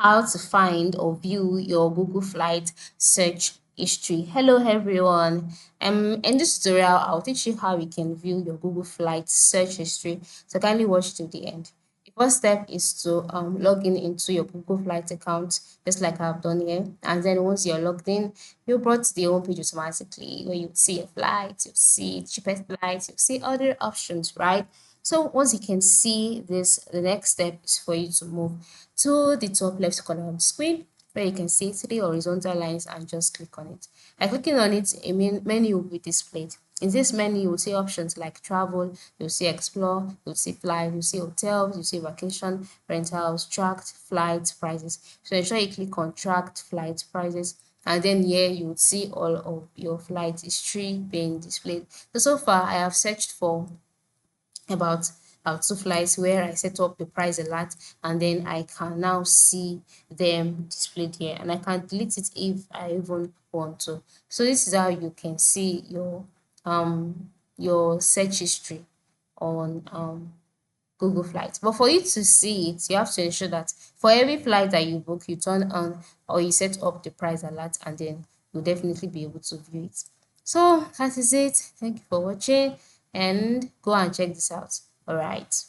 how to find or view your Google Flight search history. Hello everyone. In this tutorial, I'll teach you how you can view your Google Flight search history. So kindly watch to the end. The first step is to log in into your Google Flight account, just like I've done here. And then once you're logged in, you're brought to the home page automatically where you see your flights, you see cheapest flights, you see other options, right? So once you can see this, the next step is for you to move to the top left corner of the screen where you can see three horizontal lines and just click on it. By clicking on it, a menu will be displayed. In this menu, you'll see options like travel, you'll see explore, you'll see fly, you'll see hotels, you'll see vacation, rentals, tracked, flight prices. So ensure you click on tracked flight prices, and then here you would see all of your flight history being displayed. So far I have searched for about two flights where I set up the price alert, and then I can now see them displayed here, and I can delete it if I even want to. So this is how you can see your search history on Google Flights. But for you to see it, you have to ensure that for every flight that you book, you turn on or you set up the price alert, and then you'll definitely be able to view it. So that is it. Thank you for watching and go and check this out. All right.